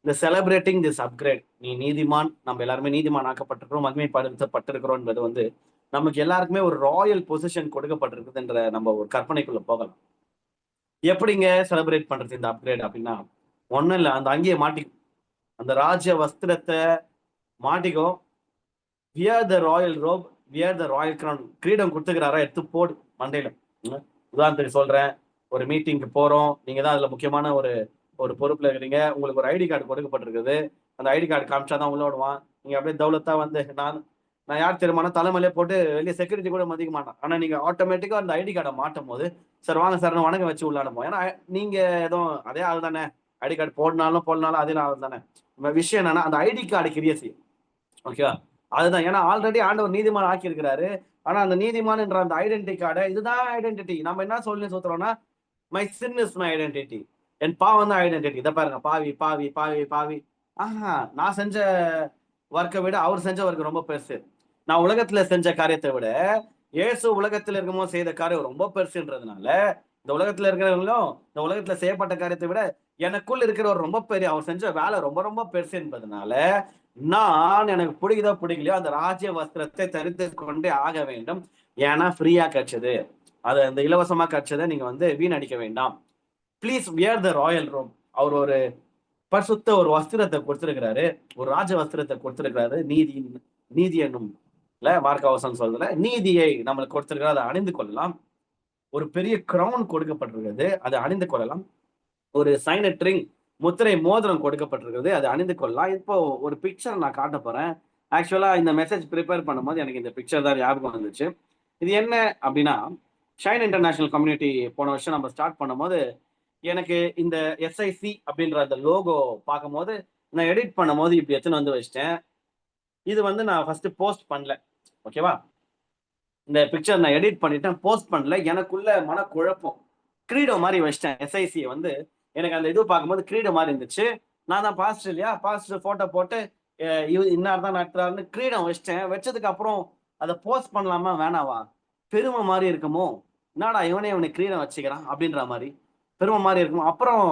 A: இந்த செலிப்ரேட்டிங் திஸ் அப்கிரேட். நீ நீதிமான், நம்ம எல்லாருமே நீதிமான் ஆக்கப்பட்டிருக்கிறோம், மகிமைப்படுத்தப்பட்டிருக்கிறோம் என்பது வந்து நமக்கு எல்லாருக்குமே ஒரு ராயல் பொசிஷன் கொடுக்கப்பட்டிருக்குதுன்ற நம்ம ஒரு கற்பனைக்குள்ள போகலாம். எப்படிங்க செலிப்ரேட் பண்றது இந்த அப்கிரேட் அப்படின்னா, ஒண்ணும் இல்லை, அந்த அங்கேயே மாட்டிக்கும், அந்த ராஜ வஸ்திரத்தை மாட்டிக்கோ, wear the royal robe, wear the royal crown. கிரீடம் கொடுத்துக்கிறாரா, எடுத்து போடு மண்டையில. உதாரணத்துக்கு சொல்றேன், ஒரு மீட்டிங்க்கு போறோம், நீங்க தான் அதுல முக்கியமான ஒரு பொறுப்புல இருக்கிறீங்க, உங்களுக்கு ஒரு ஐடி கார்டு கொடுக்கப்பட்டிருக்குது. அந்த ஐடி கார்டு காமிச்சாதான் உள்ள விடுவான். நீங்க அப்படியே தௌலத்தா வந்து நான் யார் தெரியுமான தலைமையிலே போட்டு வெளியே செக்யூரிட்டி கூட மதிக்க மாட்டான். ஆனா நீங்க ஆட்டோமேட்டிக்கா அந்த ஐடி கார்டை மாட்டும் போது, சார் வாங்க சார் வணக்கம் வச்சு உள்ள அனுப்போம். ஏன்னா நீங்க எதுவும் அதே ஆள் தானே, ஐடி கார்டு போடனாலும் அதே ஆள் தானே. விஷயம் என்னன்னா அந்த ஐடி கார்டு கிரியேசி, ஓகேவா? அதுதான். ஏன்னா ஆல்ரெடி ஆண்டவர் நீதிமான் ஆக்கி இருக்கிறாரு. ஆனா அந்த நீதிமான் என்ற அந்த ஐடென்டிட்டி கார்டை, இதுதான் ஐடென்டிட்டி. நம்ம என்ன சொல்லி சுத்துறோம்னா, my sin is my identity. என் பாவம் தான் ஐடென்டிட்டி. இதை பாருங்க, பாவி பாவி பாவி பாவி. நான் செஞ்ச ஒர்க்கை விட அவர் செஞ்ச ஒர்க் ரொம்ப பெருசு. நான் உலகத்துல செஞ்ச காரியத்தை விட இயேசு உலகத்துல இருக்கும்போது செய்த காரியம் ரொம்ப பெருசுன்றதுனால, இந்த உலகத்துல இருக்கிறவங்களும் இந்த உலகத்துல செய்யப்பட்ட காரியத்தை விட எனக்குள் இருக்கிற ஒரு ரொம்ப பெரிய, அவர் செஞ்ச வேலை ரொம்ப ரொம்ப பெருசு என்பதனால, நான் எனக்கு பிடிக்குதோ பிடிக்கலையோ அந்த ராஜ்ய வஸ்திரத்தை தரித்து கொண்டே ஆக வேண்டும். ஏன்னா ஃப்ரீயா கிடைச்சது, அது அந்த இலவசமா கிடைச்சதை நீங்க வந்து வீணடிக்க வேண்டாம். Please wear the royal robe. அவர் ஒரு பரிசுத்த ஒரு வஸ்திரத்தை கொடுத்திருக்கிறாரு, ஒரு ராஜ வஸ்திரத்தை கொடுத்திருக்கிறாரு. நீதி என்னும் மார்க்கவசம் சொல்றதுல நீதியை நம்மளுக்கு கொடுத்திருக்கிறார், அதை அணிந்து கொள்ளலாம். ஒரு பெரிய கிரவுன் கொடுக்கப்பட்டிருக்கிறது, அதை அணிந்து கொள்ளலாம். ஒரு சைனட் ரிங், முத்திரை மோதிரம் கொடுக்கப்பட்டிருக்கிறது, அதை அணிந்து கொள்ளலாம். இப்போ ஒரு பிக்சர் நான் காட்ட போறேன். ஆக்சுவலா இந்த மெசேஜ் ப்ரிப்பேர் பண்ணும்போது எனக்கு இந்த பிக்சர் தான் ஞாபகம் வந்துச்சு. இது என்ன அப்படின்னா, ஷைன் இன்டர்நேஷனல் கம்யூனிட்டி போன வருஷம் நம்ம ஸ்டார்ட் பண்ணும்போது எனக்கு இந்த எஸ்ஐசி அப்படின்ற அந்த லோகோ பார்க்கும்போது நான் எடிட் பண்ணும்போது இப்படி எடுத்துன்னு வந்து வச்சிட்டேன். இது வந்து நான் ஃபர்ஸ்ட் போஸ்ட் பண்ணல, ஓகேவா? இந்த பிக்சர் நான் எடிட் பண்ணிட்டேன், போஸ்ட் பண்ணல. எனக்குள்ள மனக்குழப்பம், கிரீடம் மாதிரி வச்சிட்டேன். எஸ்ஐசியை வந்து எனக்கு அந்த இது பார்க்கும்போது கிரீடம் மாதிரி இருந்துச்சு. நான் தான் பாஸ்டர் இல்லையா, பாஸ்டர் போட்டோ போட்டு இன்னார் தான் நடத்துறாருன்னு கிரீடம் வச்சிட்டேன். வச்சதுக்கு அப்புறம் அதை போஸ்ட் பண்ணலாமா வேணாவா, பெருமை மாதிரி இருக்குமோ, என்னடா இவனை கிரீடம் வச்சுக்கிறான் அப்படின்ற மாதிரி பெருமை மாதிரி இருக்கும். அப்புறம்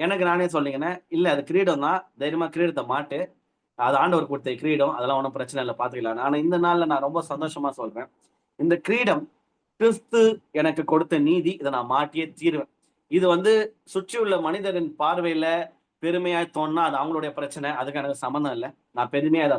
A: எனக்கு நானே சொல்லிங்கன்னா, இல்லை அது கிரீடம் தான், தைரியமா கிரீடத்தை மாட்டு, அது ஆண்டவர் கொடுத்த கிரீடம், அதெல்லாம் ஒன்றும் பிரச்சனை இல்லை, பார்த்துக்கலாம். ஆனா இந்த நாள்ல நான் ரொம்ப சந்தோஷமா சொல்றேன், இந்த கிரீடம் கிறிஸ்து எனக்கு கொடுத்த நீதி, இதை நான் மாட்டியே தீருவேன். இது வந்து சுற்றி உள்ள மனிதரின் பார்வையில பெருமையாய் தோணுனா அது அவங்களுடைய பிரச்சனை, அதுக்கு எனக்கு சம்மந்தம் இல்லை. நான் பெருமையா அதை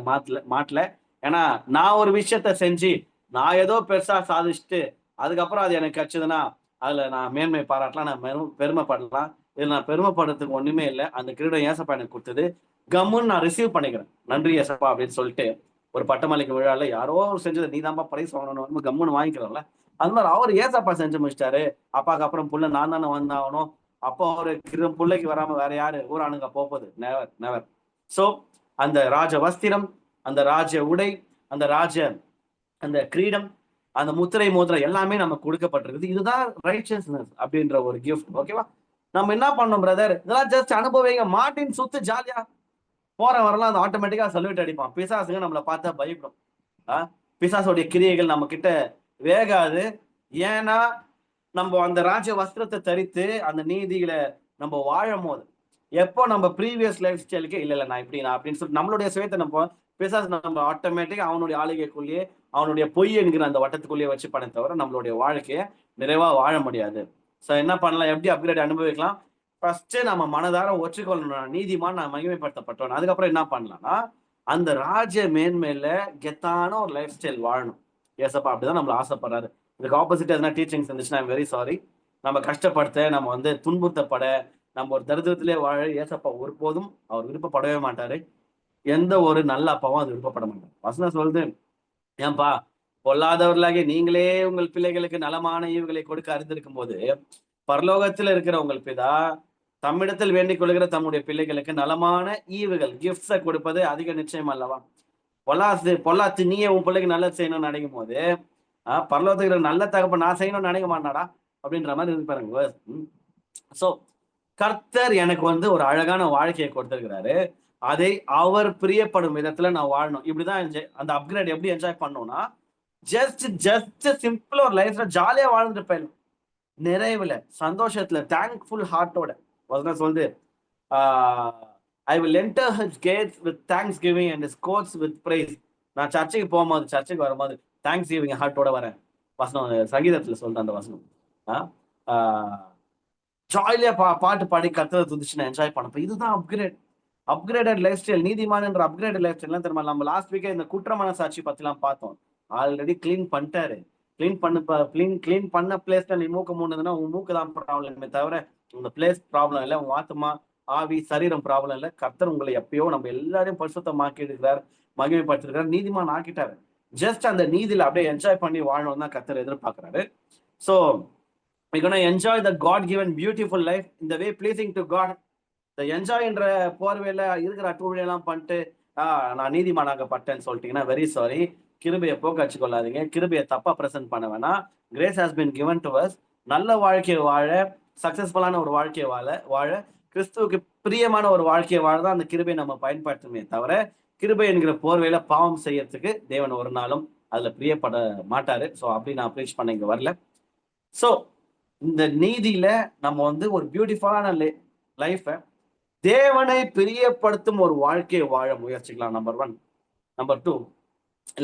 A: மாட்டல. ஏன்னா நான் ஒரு விஷயத்த செஞ்சு நான் ஏதோ பெருசா சாதிச்சுட்டு அதுக்கப்புறம் அது எனக்கு கிடைச்சதுன்னா அதுல நான் மேன்மை பாராட்டலாம், நான் பெருமைப்படலாம். இதுல நான் பெருமைப்படுறதுக்கு ஒண்ணுமே இல்லை. அந்த கிரீடம் ஏசப்பா எனக்கு கொடுத்தது, கம்முன்னு நான் ரிசீவ் பண்ணிக்கிறேன். நன்றி ஏசப்பா அப்படின்னு சொல்லிட்டு ஒரு பட்டமளிக்கும் விழால யாரோ செஞ்சது நீதான்பா பிரைஸ் வாங்கணும் கம்முன்னு வாங்கிக்கிறோம்ல, அது மாதிரி அவர் ஏசப்பா செஞ்சு முடிச்சிட்டாரு. அப்பாவுக்கு அப்புறம் புள்ள நான் தானே வந்தாகணும். அப்போ ஒரு பிள்ளைக்கு வராம வேற யாரு ஊரானுங்க போகுது? Never never. சோ அந்த ராஜ வஸ்திரம், அந்த ராஜ உடை, அந்த கிரீடம், அந்த முத்திரை மோதிரம் எல்லாமே நமக்கு கொடுக்கப்பட்டிருக்குது. இதுதான் ரைச்சஸ்னஸ் அப்படின்ற ஒரு கிஃப்ட், ஓகேவா? நம்ம என்ன பண்ணோம் பிரதர், இதெல்லாம் ஜஸ்ட் அனுபவிங்க, மாட்டின் சுத்து ஜாலியா போற வரலாம், அந்த ஆட்டோமேட்டிக்கா சல்யூட் அடிப்பான். பிசாசுங்க நம்மளை பார்த்தா பயப்படும். பிசாசுடைய கிரியைகள் நம்ம கிட்ட வேகாது. ஏன்னா நம்ம அந்த ராஜ வஸ்திரத்தை தரித்து அந்த நீதியில நம்ம வாழும் போது, எப்போ நம்ம ப்ரீவியஸ் லைஃப் ஸ்டைலுக்கு இல்லை நான் அப்படின்னு சொல்லிட்டு நம்மளுடைய சுயத்தை நம்ம பிசாசு நம்ம ஆட்டோமேட்டிக்கா அவனுடைய ஆளுகைக்குள்ளேயே அவனுடைய பொய் என்கிற அந்த வட்டத்துக்குள்ளேயே வச்சு பண்ண தவிர நம்மளுடைய வாழ்க்கையை நிறைவா வாழ முடியாது. ஸோ என்ன பண்ணலாம், எப்படி அப்கிரேட் அனுபவிக்கலாம்? ஃபர்ஸ்ட் நம்ம மனதார ஒற்றுக்கொள்ளணும், நீதிமான் நான் மகிமைப்படுத்தப்பட்டோம். அதுக்கப்புறம் என்ன பண்ணலாம்னா, அந்த ராஜ மேன்மையில கெத்தான ஒரு லைஃப் ஸ்டைல் வாழணும். ஏசப்பா அப்படிதான் நம்மள ஆசைப்படுறாரு. இதுக்கு ஆப்போசிட் எதனா டீச்சிங்ஸ் இருந்துச்சுன்னா ஐம் வெரி சாரி. நம்ம கஷ்டப்படுத்த, நம்ம வந்து துன்புறுத்தப்பட, நம்ம ஒரு தரித்திரத்திலே வாழ ஏசப்பா ஒருபோதும் அவர் விருப்பப்படவே மாட்டாரு. எந்த ஒரு நல்ல அப்பாவும் அது விருப்பப்பட மாட்டார். வசனம் சொல்லுது, ஏன்பா பொல்லாதவர்களாகிய நீங்களே உங்கள் பிள்ளைகளுக்கு நலமான ஈவுகளை கொடுக்க அறிந்திருக்கும் போது பரலோகத்தில் இருக்கிற உங்கள் பிதா தம்மிடத்தில் வேண்டிக் கொள்கிற தம்முடைய பிள்ளைகளுக்கு நலமான ஈவுகள் கிஃப்ட்ஸை கொடுப்பது அதிக நிச்சயம் அல்லவா? பொல்லாத்து நீயே உன் பிள்ளைக்கு நல்லது செய்யணும்னு நினைக்கும் போது பரலோகத்துக்கு நல்ல தகப்ப நான் செய்யணும்னு நினைக்க மாட்டாடா அப்படின்ற மாதிரி இருப்பாருங்க. ஸோ கர்த்தர் எனக்கு வந்து ஒரு அழகான வாழ்க்கையை கொடுத்திருக்கிறாரு. அதை அவர் பிரியப்படும் விதத்துல நான் வாழணும். இப்படிதான் அந்த அப்கிரேட் எப்படி என்ஜாய் பண்ணணும்னா ஜஸ்ட் சிம்பிள் ஒரு லைஃப்ல ஜாலியா வாழ்ந்துட்டு போயிடும். நிறைவுல சந்தோஷத்துல தேங்க்ஃபுல் ஹார்ட்டோட வசனம் சொல்லுது, I will enter his gates with thanksgiving and his courts with praise. நான் சர்ச்சைக்கு போகும்போது சர்ச்சைக்கு வரும்போது தேங்க்ஸ் கிவிங் ஹார்ட்டோட வரேன். வசனம் சங்கீதத்துல சொல்றேன் அந்த வசனம். ஜாலியா பாட்டு பாடி கர்த்தரை துதிச்சு நான் என்ஜாய் பண்ணப்ப இதுதான் அப்கிரேடட் லைஃப் ஸ்டைல். நீதிமான் என்ற அப்கிரேடட் லைஃப் ஸ்டைல் தெரியுமா? நம்ம லாஸ்ட் வீக்கே இந்த குற்ற மனசாட்சி பத்திலாம் பார்த்தோம். ஆல்ரெடி கிளீன் பண்ணிட்டாரு. கிளீன் பண்ண பிளேஸ்ல நீ மூக்கு மூணுதுன்னா உன் மூக்கு தான் ப்ராப்ளமே தவிர உங்க பிளேஸ் ப்ராப்ளம் இல்லை, உங்க ஆத்மா ஆவி சரீரம் ப்ராப்ளம் இல்லை. கர்த்தர் உங்களை எப்பயோ நம்ம எல்லாரையும் பரிசுத்தமாக்கி இருக்கிறார், மகிமைப்படுத்திருக்கிறார், நீதிமான் ஆக்கிட்டாரு. ஜஸ்ட் அந்த நீதியில அப்படியே என்ஜாய் பண்ணி வாழணும் தான் கர்த்தர் எதிர்பார்க்கிறாரு. So we're going to enjoy the God given beautiful life in the way pleasing to God. இந்த என்ஜாய்ன்ற போர்வையில இருக்கிற அட்டூழியெல்லாம் பண்ணிட்டு நான் நீதிமானாகப்பட்டேன்னு சொல்லிட்டீங்கன்னா வெரி சாரி. கிருபையை போக்காச்சு கொள்ளாதீங்க. கிருபையை தப்பா பிரசன்ட் பண்ண வேணாம். Grace has been given to us. நல்ல வாழ்க்கையை வாழ, சக்சஸ்ஃபுல்லான ஒரு வாழ்க்கையை வாழ கிறிஸ்துவுக்கு பிரியமான ஒரு வாழ்க்கையை வாழதான் அந்த கிருபையை நம்ம பயன்படுத்தணுமே தவிர கிருபை என்கிற போர்வையில பாவம் செய்யறதுக்கு தேவன் ஒரு நாளும் அதுல பிரியப்பட மாட்டாரு. ஸோ அப்படி நான் ப்ரீச் பண்ண இங்க வரல. ஸோ இந்த நீதியில நம்ம வந்து ஒரு பியூட்டிஃபுல்லான லைஃபை தேவனை பிரியப்படுத்தும் ஒரு வாழ்க்கையை வாழ முயற்சிக்கலாம். Number 1. Number 2,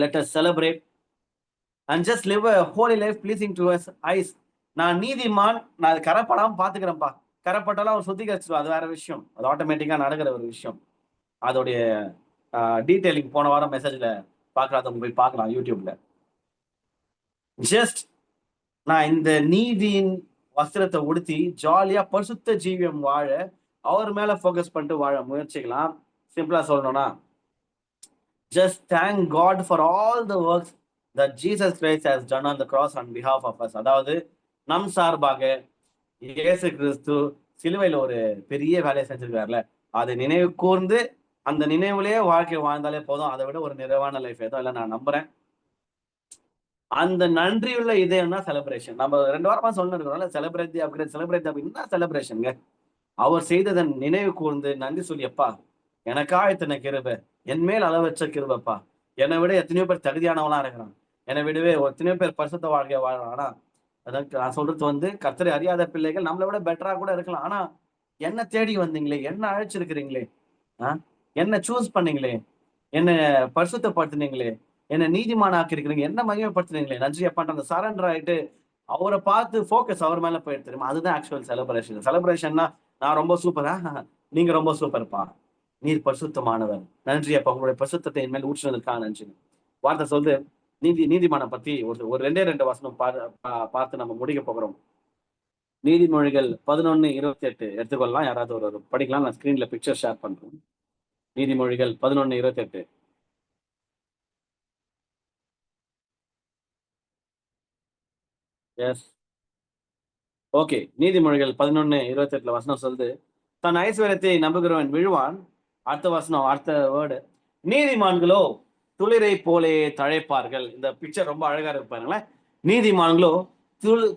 A: let us celebrate and just live a holy life pleasing to his eyes. நான் நீதிமான், நான் அது கரைப்படாம பாத்துக்கிறேன்ப்பா. கரைப்பட்டாலும் அவர் சுத்திகரிச்சிடும், அது வேற விஷயம். அது ஆட்டோமேட்டிக்கா நடக்கிற ஒரு விஷயம். அதோடைய டீட்டெயிலிங் போன வாரம் மெசேஜ்ல பார்க்கறாதவங்க போய் பார்க்கலாம் யூடியூப்ல. ஜஸ்ட் நான் இந்த நீதியின் வஸ்திரத்தை உடுத்தி ஜாலியா பரிசுத்த ஜீவியம் வாழ அவர் மேல ஃபோக்கஸ் பண்ணிட்டு வாழ முயற்சிக்கலாம். சிம்பிளா சொல்லணும்னா just thank God for all the works that Jesus Christ has done on the cross on behalf of us. அதாவது நம் சார்பாக இயேசு கிறிஸ்து சிலுவையில் ஒரு பெரிய வேலையை செஞ்சிருக்காருல, அதை நினைவு கூர்ந்து அந்த நினைவுலயே வாழ்க்கை வாழ்ந்தாலே போதும். அதை விட ஒரு நிறைவான லைஃப் ஏதோ இல்லை நான் நம்புறேன். அந்த நன்றியுள்ள இதயம் தான் செலிப்ரேஷன். நம்ம 2 வாரமா சொல்லிருக்கிறோம்ல, celebrate the upgrade, celebrate the என்ன செலிப்ரேஷனுங்க? அவர் செய்ததன் நினைவு கூர்ந்து நன்றி சொல்லி, எப்பா எனக்கா இத்தனை கிருபை, என் மேல் அளவற்ற கிருபப்பா, என்னை விட எத்தனையோ பேர் தகுதியானவனா இருக்கிறான், என்னை விடவே எத்தனையோ பேர் பரிசுத்த வாழ்க்கைய வாழலாம். ஆனா அதற்கு நான் சொல்றது வந்து கர்த்தரை அறியாத பிள்ளைகள் நம்மளை விட பெட்டரா கூட இருக்கலாம். ஆனா என்ன தேடி வந்தீங்களே, என்ன அழைச்சிருக்கிறீங்களே, என்ன சூஸ் பண்ணீங்களே, என்ன பரிசுத்தப்படுத்தினீங்களே, என்ன நீதிமான ஆக்கிருக்கிறீங்க, என்ன மகிமைப்படுத்துனீங்களே, நன்றி அப்பான்ற அந்த சரண்டர் ஆயிட்டு அவரை பார்த்து ஃபோக்கஸ் அவர் மேல போயிட்டு தெரியுமா? அதுதான் ஆக்சுவல் செலிப்ரேஷன். செலிப்ரேஷன்னா நான் ரொம்ப சூப்பரா, நீங்க ரொம்ப சூப்பர்ப்பா, நீர் பரிசுத்தமானவர், நன்றி அப்பா, உங்களுடைய பரிசுத்தத்தை என் மேல் ஊற்றுவதற்காக நன்றி. வார்த்தை சொல்லுது நீதிமான பத்தி ஒரு 2 வசனம் பார்த்து நம்ம முடிக்க போகிறோம். நீதிமொழிகள் 11:28 எடுத்துக்கொள்ளலாம். யாராவது ஒரு படிக்கலாம். நான் ஸ்கிரீன்ல பிக்சர் ஷேர் பண்றேன். நீதிமொழிகள் 11:28. Yes, okay. நீதிமொழிகள் 11:28 வசனம் சொல்லுது, தன் ஐஸ்வர்யத்தை நம்புகிறவன் விழுவான். அடுத்த வசனம், அடுத்த வேர்டு, நீதிமான்களோ துளிரை போலே தழைப்பார்கள். இந்த பிக்சர் ரொம்ப அழகா இருப்பாருங்களேன். நீதிமான்களோ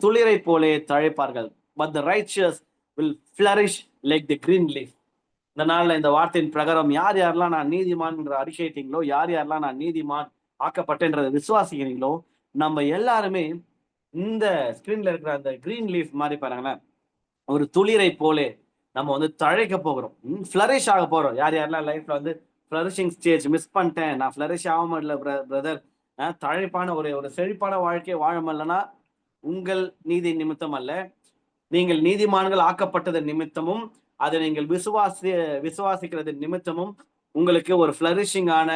A: துளிரை போலே தழைப்பார்கள், but the righteous will flourish like the green leaf. இந்த நாள்ல இந்த வார்த்தையின் பிரகாரம் யார் யாரெல்லாம் நான் நீதிமான் அறிக்கையிட்டீங்களோ, யார் யாரெல்லாம் நான் நீதிமான் ஆக்கப்பட்டேன்றதை விசுவாசிக்கிறீங்களோ, நம்ம எல்லாருமே இந்த ஸ்கிரீன்ல இருக்கிற அந்த கிரீன் லீஃப் மாதிரி பாருங்களேன், ஒரு துளிரை போலே நம்ம வந்து தழைக்க போகிறோம், ஃபிளரிஷ் ஆக போறோம். யார் யாரெல்லாம் லைஃப்ல வந்து ஃபிளரிஷிங் ஸ்டேஜ் மிஸ் பண்ணிட்டேன், நான் ஃபிளரிஷ் ஆக முடியல பிரதர், தழைப்பான ஒரு செழிப்பான வாழ்க்கையை வாழ முடியலன்னா உங்கள் நீதி நிமித்தம் அல்ல, நீங்கள் நீதிமான்கள் ஆக்கப்பட்டது நிமித்தமும் அதை நீங்கள் விசுவாசிக்கிறது நிமித்தமும் உங்களுக்கு ஒரு ஃபிளரிஷிங்கான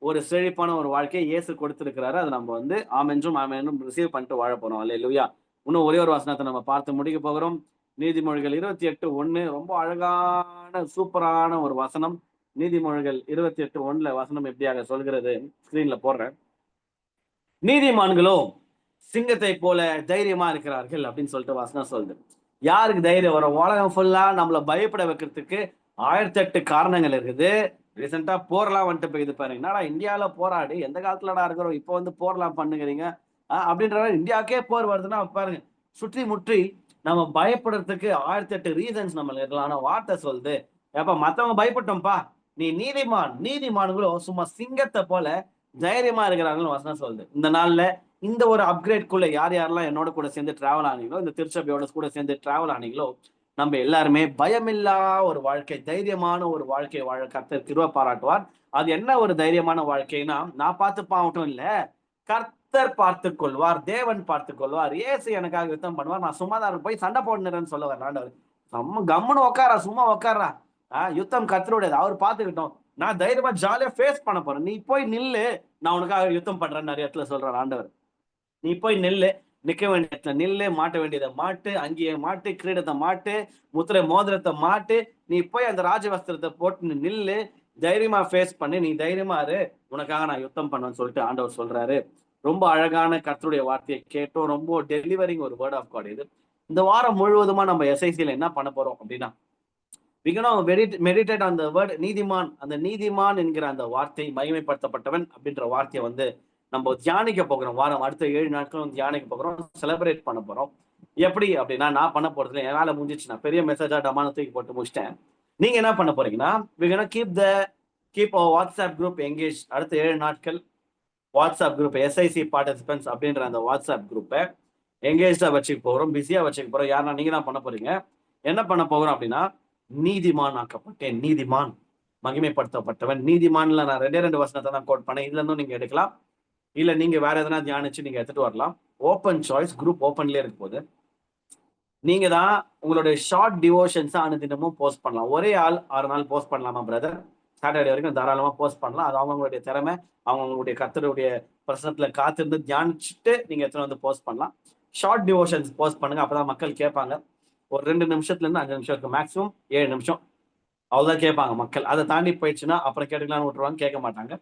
A: ஒரு செழிப்பான ஒரு வாழ்க்கையை இயேசு கொடுத்திருக்கிறாரு. அதை நம்ம வந்து ஆமென்றும் ரிசீவ் பண்ணிட்டு வாழ போறோம். அல்லேலூயா. இன்னும் ஒரே ஒரு வசனத்தை நம்ம பார்த்து முடிக்க போகிறோம். நீதிமொழிகள் 28:1 ரொம்ப அழகான சூப்பரான ஒரு வசனம். நீதிமொழிகள் 28:1 வசனம் எப்படியாக சொல்கிறது, ஸ்கிரீன்ல போடுறேன். நீதிமான்களோ சிங்கத்தை போல தைரியமா இருக்கிறார்கள் அப்படின்னு சொல்லிட்டு வசனம் சொல்லுது. யாருக்கு தைரியம் வரும்? உலகம் ஃபுல்லா நம்மள பயப்பட வைக்கிறதுக்கு 1008 காரணங்கள் இருக்குது. ரீசெண்டா போர்லாம் வந்துட்டு போயிது பாருங்க. என்னடா இந்தியாவில போராடி எந்த காலத்துலடா இருக்கிறோம், இப்போ வந்து போர்லாம் பண்ணுகிறீங்க அப்படின்ற இந்தியாவுக்கே போர் வருதுன்னா பாருங்க, சுற்றி முற்றி நம்ம பயப்படுறதுக்கு 1008 ரீசன்ஸ் நம்ம இருக்கலாம். ஆனா வார்த்தை சொல்லுது, ஏப்பா மத்தவங்க பயப்பட்டோம்ப்பா, நீ நீதிமான், நீதிமான்களும் சும்மா சிங்கத்தை போல தைரியமா இருக்கிறாங்கன்னு வசனம் சொல்லுது. இந்த நாள்ல இந்த ஒரு அப்கிரேட்குள்ள யார் யாரெல்லாம் என்னோட கூட சேர்ந்து டிராவல் ஆனீங்களோ, இந்த திருச்சபையோட கூட சேர்ந்து டிராவல் ஆனீங்களோ, நம்ம எல்லாருமே பயமில்லா ஒரு வாழ்க்கை, தைரியமான ஒரு வாழ்க்கை வாழ கர்த்தர் கிருபை பாராட்டுவார். அது என்ன ஒரு தைரியமான வாழ்க்கைன்னா, நான் பார்த்துப்பாகட்டும் இல்ல, கர்த்தர் பார்த்துக் கொள்வார், தேவன் பார்த்துக் கொள்வார், இயேசு எனக்காக யுத்தம் பண்ணுவார், நான் சும்மா தான் போய் சண்டை போடுறேன்னு சொல்ல வர்றேன் ஆண்டவர். நம்ம கம்முன்னு உட்காரா, சும்மா உட்காரா, யுத்தம் கர்த்தருடையது, அவர் பார்த்துக்கிட்டோம், நான் தைரியமா ஜாலியா ஃபேஸ் பண்ண போறேன், நீ போய் நில்லு, நான் உனக்காக யுத்தம் பண்றேன்னு நிறைய இடத்துல சொல்றார் ஆண்டவர். நீ போய் நில்லு, நிக்க வேண்டிய இடத்துல நில்லு, மாட்ட வேண்டியதை மாட்டு, அங்கேயே மாட்டு, கிரீடத்தை மாட்டு, முத்திரை மோதிரத்தை மாட்டு, நீ போய் அந்த ராஜவஸ்திரத்தை போட்டு நில்லு, தைரியமா ஃபேஸ் பண்ணி, நீ தைரியமா இரு, உனக்காக நான் யுத்தம் பண்ணுவேன்னு சொல்லிட்டு ஆண்டவர் சொல்றாரு. ரொம்ப அழகான கர்த்தருடைய வார்த்தையை கேட்டோம். ரொம்ப டெலிவரிங் ஒரு வேர்ட் ஆஃப் காட் இது. இந்த வாரம் முழுவதுமா நம்ம எஸ்ஐசியில என்ன பண்ண போறோம் அப்படின்னா, we gonna meditate on the word நீதிமான். அந்த நீதிமான் என்கிற அந்த வார்த்தை, மகிமைப்படுத்தப்பட்டவன் அப்படின்ற வார்த்தையை வந்து நம்ம தியானிக்க போகிறோம். வாரம் அடுத்த 7 நாட்களும் தியானிக்க போகிறோம், செலிப்ரேட் பண்ண போறோம். எப்படி அப்படின்னா, நான் பண்ண போறது என் வேலை முடிஞ்சிச்சு, நான் பெரிய மெசேஜா டமான தூக்கி போட்டு முடிச்சிட்டேன். நீங்க என்ன பண்ண போறீங்கன்னா, we gonna keep our WhatsApp group engage. அடுத்த 7 நாட்கள் வாட்ஸ்அப் குரூப் எஸ்ஐசி பார்ட்டிசிபென்ட்ஸ் அப்படின்ற அந்த வாட்ஸ்அப் குரூப்பை எங்கேஜா வச்சுக்க போகிறோம், பிஸியா வச்சுக்க போறோம். யாருன்னா நீங்க தான் பண்ண போறீங்க. என்ன பண்ண போகிறோம் அப்படின்னா, நீதிமான் ஆக்கப்பட்டேன், நீதிமான், மகிமைப்படுத்தப்பட்டவன். நீதிமான்ல நான் 2 வசனத்தை தான் கோட் பண்ணேன், இதுல இருந்தும் நீங்க எடுக்கலாம், இல்ல நீங்க வேற எதனா தியானிச்சு நீங்க எடுத்துட்டு வரலாம். ஓப்பன் சாய்ஸ், குரூப் ஓப்பன்லயே இருக்கும் போது நீங்க தான் உங்களுடைய ஷார்ட் டிவோஷன்ஸ் அனுதினமும் போஸ்ட் பண்ணலாம். ஒரே ஆள் 6 நாள் போஸ்ட் பண்ணலாமா பிரதர்? சாட்டர்டே வரைக்கும் தாராளமா போஸ்ட் பண்ணலாம். அது அவங்களுடைய திறமை, அவங்களுடைய கர்த்தருடைய பிரசனத்துல காத்திருந்து தியானிச்சுட்டு நீங்க எத்தனை வந்து போஸ்ட் பண்ணலாம். ஷார்ட் டிவோஷன்ஸ் போஸ்ட் பண்ணுங்க, அப்பதான் மக்கள் கேட்பாங்க. ஒரு 2 நிமிஷத்துல இருந்து 5 நிமிஷம் இருக்கு, மேக்ஸிமம் 7 நிமிஷம் அவ்வளவுதான் கேட்பாங்க மக்கள். அதை தாண்டி போயிடுச்சுன்னா அப்புறம் கேட்டுக்கலாம்னு விட்டுருவாங்க, கேட்க மாட்டாங்க.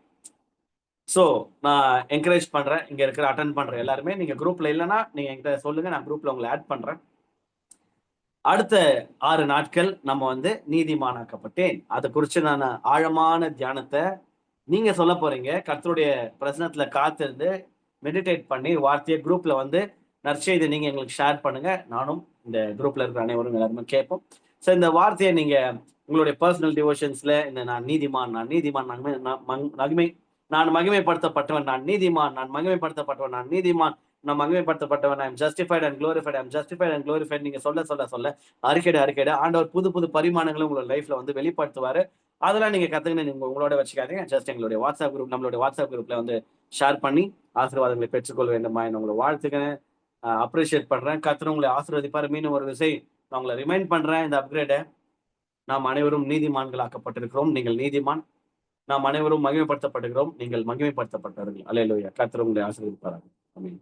A: ஸோ நான் என்கரேஜ் பண்றேன், இங்க இருக்கிற அட்டென்ட் பண்ற எல்லாருமே, நீங்க குரூப்ல இல்லைன்னா நீங்க என்கிட்ட சொல்லுங்க, நான் குரூப்ல உங்களை ஆட் பண்றேன். அடுத்த 6 நாட்கள் நம்ம வந்து நீதிமானாக்கப்பட்டேன் அதை குறித்து நான் ஆழமான தியானத்தை நீங்க சொல்ல போறீங்க. கர்த்தருடைய பிரசனத்துல காத்திருந்து மெடிடேட் பண்ணி வார்த்தையை குரூப்ல வந்து நற்செய்தி நீங்க எங்களுக்கு ஷேர் பண்ணுங்க. நானும் இந்த குரூப்ல இருக்கிற அனைவரும் எல்லாருமே கேட்போம். ஸோ இந்த வார்த்தையை நீங்க உங்களுடைய பர்சனல் டிவோஷன்ஸ்ல இந்த நான் நீதிமான், நான் நீதிமான், நான் மகிமைப்படுத்தப்பட்டவன், நான் நீதிமான், நான் மகிமைப்படுத்தப்பட்டவன், நான் நீதிமான், நான் மகிமைப்படுத்தப்பட்டவன், I'm justified and glorified, I'm justified and glorified நீங்க சொல்ல அறிக்கையிட ஆண்டவர் புது பரிமாணங்களும் உங்களோட லைஃப்ல வந்து வெளிப்படுத்துவாரு. அதெல்லாம் நீங்க கத்துக்கிட்டு நீங்க உங்களோட வச்சுக்காதீங்க. ஜஸ்ட் எங்களுடைய வாட்ஸ்அப் குரூப், நம்மளுடைய வாட்ஸ்அப் குரூப்ல வந்து ஷேர் பண்ணி ஆசீர்வாதங்களை பெற்றுக்கொள்ள வேண்டுமா என்ன உங்களை வாழ்த்துக்கிறேன், அப்ரிஷியேட் பண்றேன். கர்த்தர் உங்களை ஆசீர்வதிப்பார். மீண்டும் ஒரு விஷயம் நான் உங்களை ரிமைண்ட் பண்றேன், இந்த அப்கிரேடை நாம் அனைவரும் நீதிமான்களாக்கப்பட்டிருக்கிறோம். நீங்கள் நீதிமான், நாம் அனைவரும் மகிமைப்படுத்தப்படுகிறோம், நீங்கள் மகிமைப்படுத்தப்பட்டவர்கள். அல்லேலூயா. கர்த்தர் உங்களை ஆசீர்வதிப்பார். ஆமென்.